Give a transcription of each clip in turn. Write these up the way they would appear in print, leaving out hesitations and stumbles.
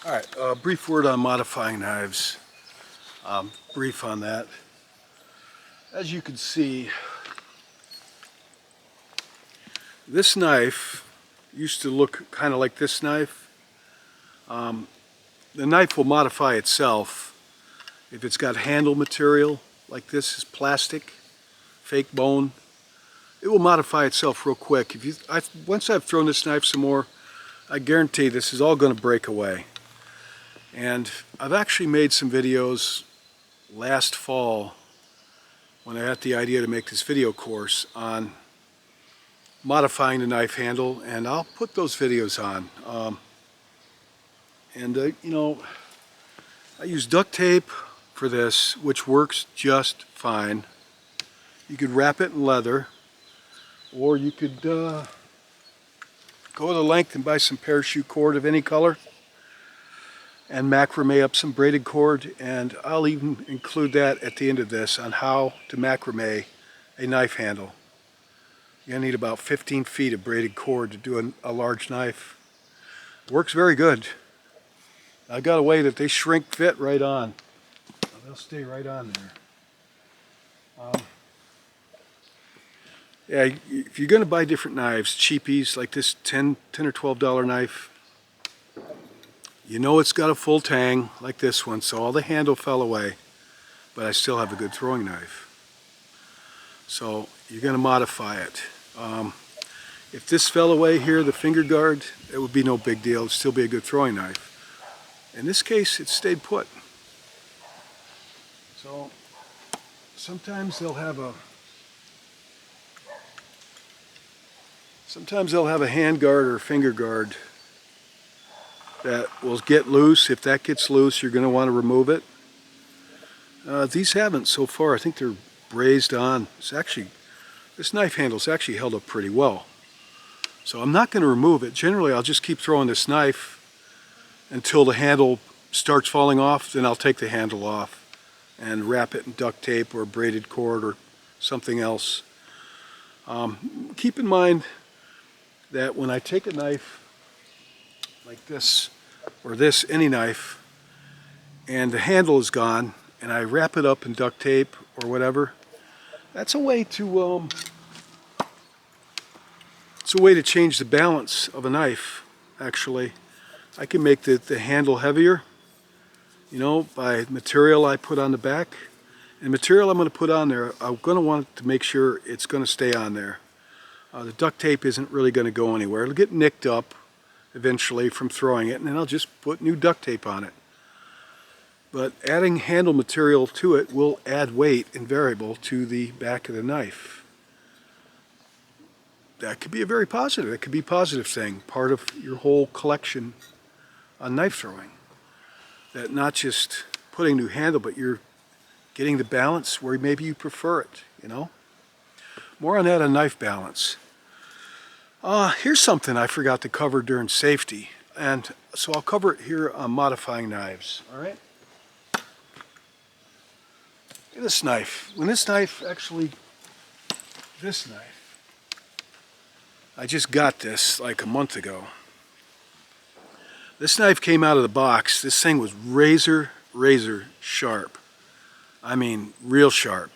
Alright, brief word on modifying knives. Brief on that. As you can see, this knife used to look kind of like this knife. The knife will modify itself if it's got handle material like this is plastic, fake bone. It will modify itself real quick. Once I've thrown this knife some more, I guarantee this is all going to break away. And I've actually made some videos last fall when I had the idea to make this video course on modifying the knife handle, and I'll put those videos on. You know, I use duct tape for this, which works just fine. You could wrap it in leather, or you could go the length and buy some parachute cord of any color and macrame up some braided cord, and I'll even include that at the end of this on how to macrame a knife handle. You'll need about 15 feet of braided cord to do a large knife. Works very good. I got a way that they shrink fit right on. They'll stay right on there. Yeah, if you're going to buy different knives, cheapies like this $10 or $12 knife, you know it's got a full tang like this one, so all the handle fell away, but I still have a good throwing knife. So you're going to modify it. If this fell away here, the finger guard, it would be no big deal. It would still be a good throwing knife. In this case, it stayed put. So sometimes they'll have a hand guard or a finger guard that will get loose. If that gets loose, you're going to want to remove it. These haven't so far. I think they're brazed on. This knife handle's actually held up pretty well. So I'm not going to remove it. Generally, I'll just keep throwing this knife until the handle starts falling off. Then I'll take the handle off and wrap it in duct tape or braided cord or something else. Keep in mind that when I take a knife like this, or this, any knife, and the handle is gone, and I wrap it up in duct tape or whatever, that's a way to change the balance of a knife. Actually, I can make the handle heavier, you know, by material I put on the back. And material I'm going to put on there, I'm going to want to make sure it's going to stay on there. The duct tape isn't really going to go anywhere. It'll get nicked up eventually from throwing it, and then I'll just put new duct tape on it. But adding handle material to it will add weight and variable to the back of the knife. That could be that could be a positive thing, part of your whole collection on knife throwing. That not just putting new handle, but you're getting the balance where maybe you prefer it, you know? More on that on knife balance. Here's something I forgot to cover during safety, and so I'll cover it here on modifying knives. All right. Look at this knife. This knife, I just got this like a month ago. This knife came out of the box. This thing was razor sharp. I mean, real sharp.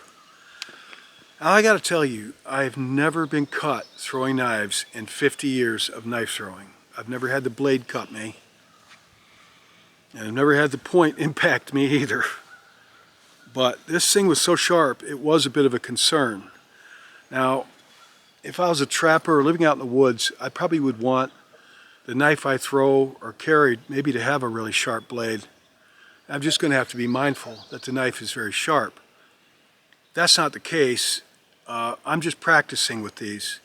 Now, I got to tell you, I've never been cut throwing knives in 50 years of knife throwing. I've never had the blade cut me, and I've never had the point impact me either. But this thing was so sharp, it was a bit of a concern. Now, if I was a trapper or living out in the woods, I probably would want the knife I throw or carry maybe to have a really sharp blade. I'm just going to have to be mindful that the knife is very sharp. That's not the case. I'm just practicing with these.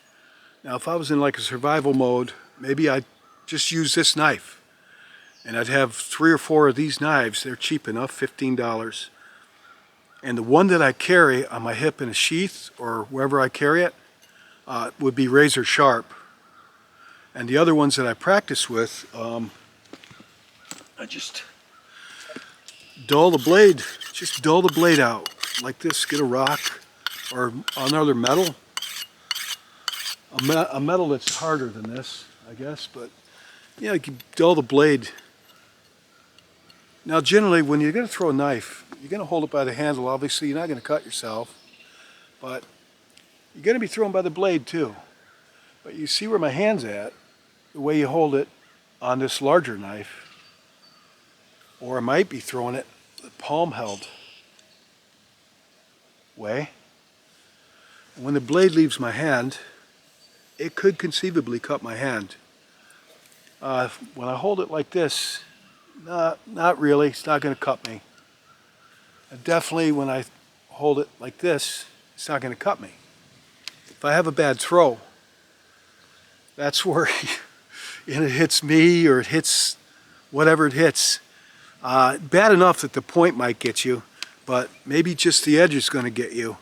Now, if I was in like a survival mode, maybe I'd just use this knife. And I'd have 3 or 4 of these knives. They're cheap enough, $15. And the one that I carry on my hip in a sheath or wherever I carry it would be razor sharp. And the other ones that I practice with, I just dull the blade out like this. Get a rock or another metal a metal that's harder than this, I guess, but yeah, you can dull the blade. Now generally when you're going to throw a knife, you're going to hold it by the handle. Obviously you're not going to cut yourself, but you're going to be throwing by the blade too. But you see where my hand's at, the way you hold it on this larger knife, or I might be throwing it the palm held way. And when the blade leaves my hand, it could conceivably cut my hand. When I hold it like this, not really, it's not going to cut me. And definitely when I hold it like this, it's not going to cut me. If I have a bad throw, that's where it hits me or it hits whatever it hits. Bad enough that the point might get you, but maybe just the edge is going to get you.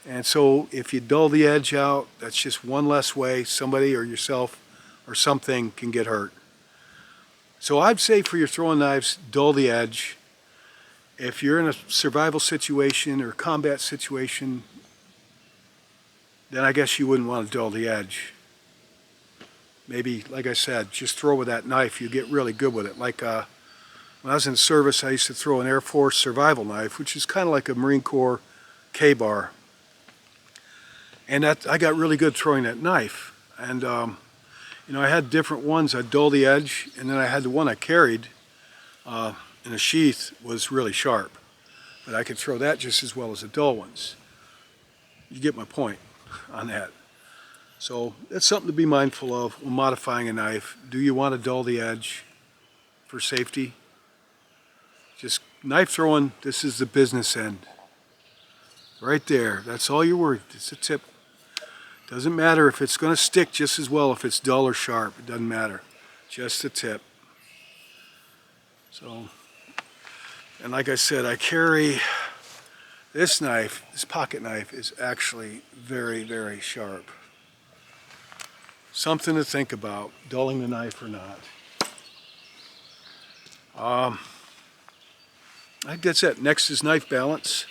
And so if you dull the edge out, that's just one less way somebody or yourself or something can get hurt. So I'd say for your throwing knives, dull the edge. If you're in a survival situation or combat situation, then I guess you wouldn't want to dull the edge. Maybe, like I said, just throw with that knife. You get really good with it. Like when I was in service, I used to throw an Air Force survival knife, which is kind of like a Marine Corps K-bar. And I got really good throwing that knife. And you know, I had different ones. I'd dull the edge, and then I had the one I carried in a sheath was really sharp. But I could throw that just as well as the dull ones. You get my point on that. So that's something to be mindful of when modifying a knife. Do you want to dull the edge for safety? Just knife throwing, this is the business end. Right there, that's all you're worried. It's a tip. Doesn't matter if it's going to stick just as well if it's dull or sharp. It doesn't matter. Just a tip. So, and like I said, I carry this knife. This pocket knife is actually very, very sharp. Something to think about, dulling the knife or not. I think that's it. Next is knife balance.